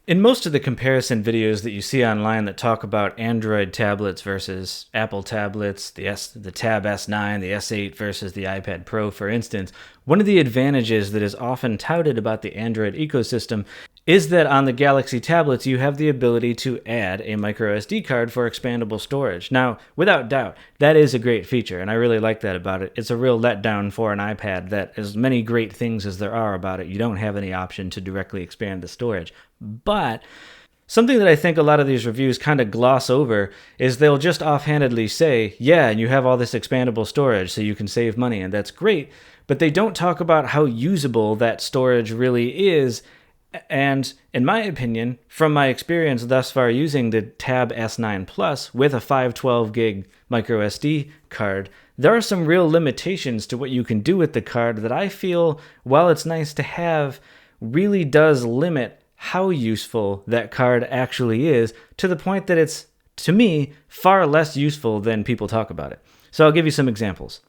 In most of the comparison videos that you see online that talk about Android tablets versus Apple tablets, the Tab S9, the S8 versus the iPad Pro, for instance, one of the advantages that is often touted about the Android ecosystem is that on the Galaxy tablets, you have the ability to add a microSD card for expandable storage. Now, without doubt, that is a great feature, and I really like that about it. It's a real letdown for an iPad that, as many great things as there are about it, you don't have any option to directly expand the storage. But something that I think a lot of these reviews kind of gloss over is they'll just offhandedly say, yeah, and you have all this expandable storage so you can save money, and that's great, but they don't talk about how usable that storage really is. And in my opinion, from my experience thus far using the Tab S9 Plus with a 512 gig microSD card, there are some real limitations to what you can do with the card that I feel, while it's nice to have, really does limit how useful that card actually is, to the point that it's, to me, far less useful than people talk about it. So I'll give you some examples.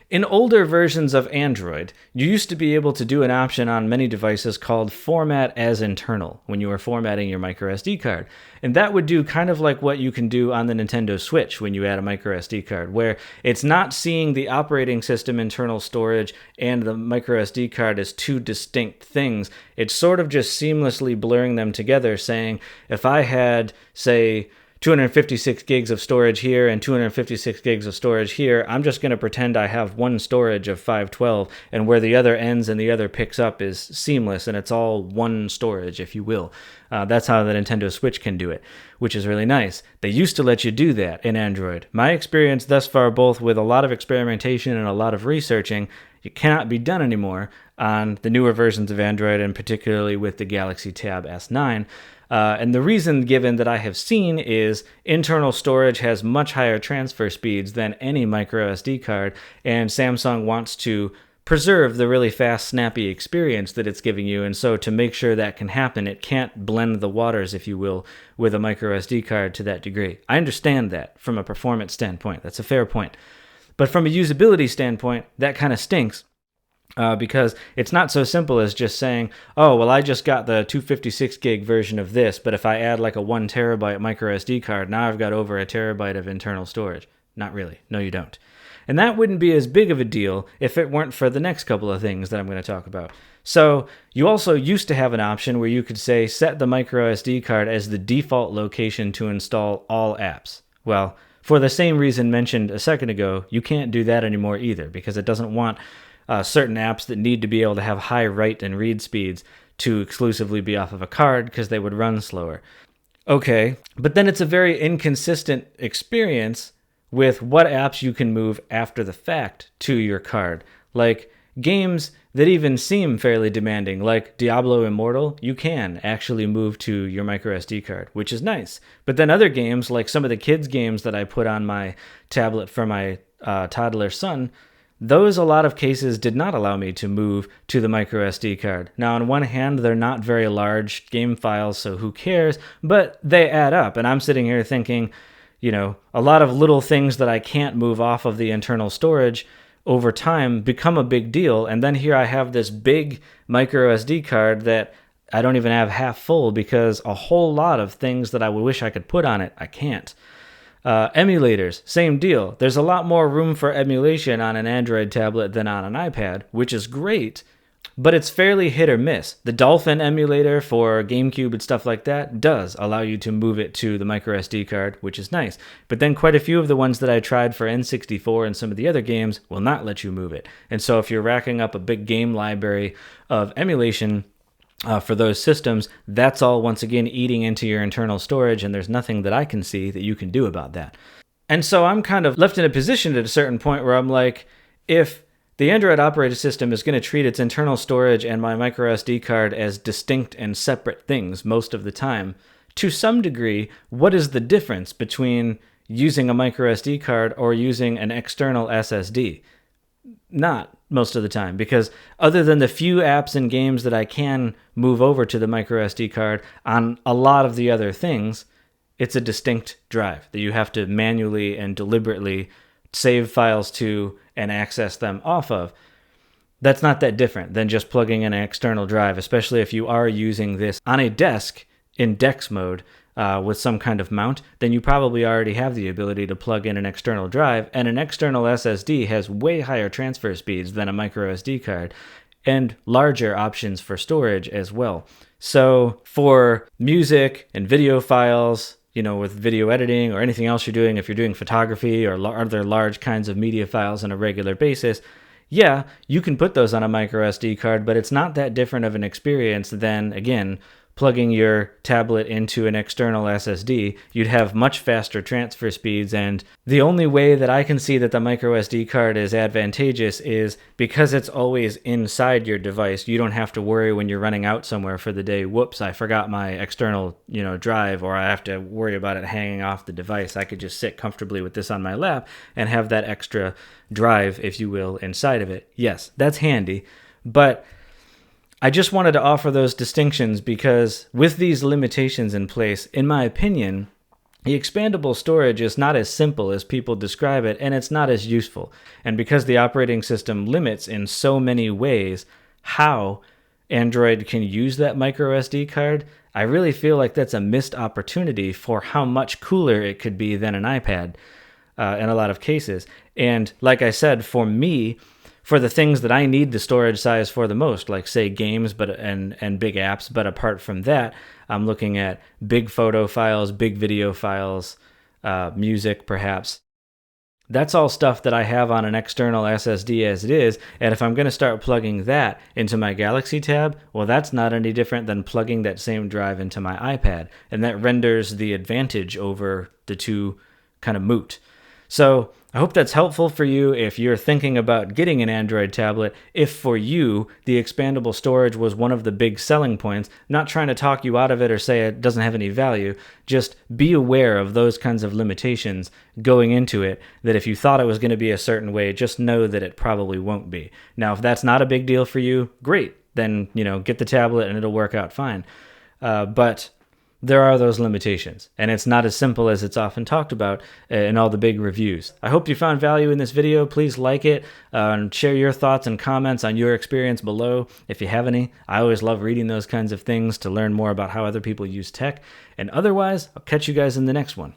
In older versions of Android, you used to be able to do an option on many devices called Format as Internal when you were formatting your microSD card. And that would do kind of like what you can do on the Nintendo Switch when you add a microSD card, where it's not seeing the operating system internal storage and the microSD card as two distinct things. It's sort of just seamlessly blurring them together, saying, if I had, say, 256 gigs of storage here and 256 gigs of storage here, I'm just going to pretend I have one storage of 512, and where the other ends and the other picks up is seamless, and it's all one storage, if you will. That's how the Nintendo Switch can do it, which is really nice. They used to let you do that in Android. My experience thus far, both with a lot of experimentation and a lot of researching, it cannot be done anymore on the newer versions of Android, and particularly with the Galaxy Tab S9. And the reason given that I have seen is internal storage has much higher transfer speeds than any microSD card, and Samsung wants to preserve the really fast, snappy experience that it's giving you. And so to make sure that can happen, it can't blend the waters, if you will, with a microSD card to that degree. I understand that from a performance standpoint. That's a fair point. But from a usability standpoint, that kind of stinks. Because it's not so simple as just saying, oh, well, I just got the 256 gig version of this, but if I add like a 1 terabyte micro SD card, now I've got over a terabyte of internal storage. Not really. No, you don't. And that wouldn't be as big of a deal if it weren't for the next couple of things that I'm going to talk about. So you also used to have an option where you could say, set the micro SD card as the default location to install all apps. Well, for the same reason mentioned a second ago, you can't do that anymore either, because it doesn't want certain apps that need to be able to have high write and read speeds to exclusively be off of a card, because they would run slower. Okay, but then it's a very inconsistent experience with what apps you can move after the fact to your card. Like games that even seem fairly demanding, like Diablo Immortal, you can actually move to your microSD card, which is nice. But then other games, like some of the kids' games that I put on my tablet for my toddler son, those, a lot of cases, did not allow me to move to the microSD card. Now, on one hand, they're not very large game files, so who cares? But they add up, and I'm sitting here thinking, a lot of little things that I can't move off of the internal storage over time become a big deal, and then here I have this big microSD card that I don't even have half full, because a whole lot of things that I would wish I could put on it, I can't. Emulators, same deal. There's a lot more room for emulation on an Android tablet than on an iPad, which is great, but it's fairly hit or miss. The Dolphin emulator for GameCube and stuff like that does allow you to move it to the microSD card, which is nice. But then quite a few of the ones that I tried for N64 and some of the other games will not let you move it. And so if you're racking up a big game library of emulation for those systems, that's all once again eating into your internal storage, and there's nothing that I can see that you can do about that. And so I'm kind of left in a position at a certain point where I'm like, if the Android operating system is going to treat its internal storage and my microSD card as distinct and separate things most of the time, to some degree, what is the difference between using a microSD card or using an external SSD? Not most of the time, because other than the few apps and games that I can move over to the microSD card, on a lot of the other things, it's a distinct drive that you have to manually and deliberately save files to and access them off of. That's not that different than just plugging in an external drive, especially if you are using this on a desk in DeX mode with some kind of mount, then you probably already have the ability to plug in an external drive, and an external SSD has way higher transfer speeds than a microSD card and larger options for storage as well. So for music and video files, with video editing or anything else you're doing, if you're doing photography or other large kinds of media files on a regular basis, yeah, you can put those on a micro SD card, but it's not that different of an experience than, again, plugging your tablet into an external SSD. You'd have much faster transfer speeds, and the only way that I can see that the micro SD card is advantageous is because it's always inside your device. You don't have to worry when you're running out somewhere for the day, whoops, I forgot my external, drive, or I have to worry about it hanging off the device. I could just sit comfortably with this on my lap and have that extra drive, if you will, inside of it. Yes, that's handy, but I just wanted to offer those distinctions because with these limitations in place, in my opinion, the expandable storage is not as simple as people describe it, and it's not as useful. And because the operating system limits in so many ways how Android can use that micro SD card, I really feel like that's a missed opportunity for how much cooler it could be than an iPad in a lot of cases. And like I said, for me, for the things that I need the storage size for the most, like say games and big apps, but apart from that, I'm looking at big photo files, big video files, music perhaps. That's all stuff that I have on an external SSD as it is, and if I'm going to start plugging that into my Galaxy Tab, well, that's not any different than plugging that same drive into my iPad, and that renders the advantage over the two kind of moot. So I hope that's helpful for you if you're thinking about getting an Android tablet. If for you, the expandable storage was one of the big selling points, not trying to talk you out of it or say it doesn't have any value, just be aware of those kinds of limitations going into it, that if you thought it was going to be a certain way, just know that it probably won't be. Now, if that's not a big deal for you, great. Then, get the tablet and it'll work out fine. But there are those limitations, and it's not as simple as it's often talked about in all the big reviews. I hope you found value in this video. Please like it and share your thoughts and comments on your experience below if you have any. I always love reading those kinds of things to learn more about how other people use tech. And otherwise, I'll catch you guys in the next one.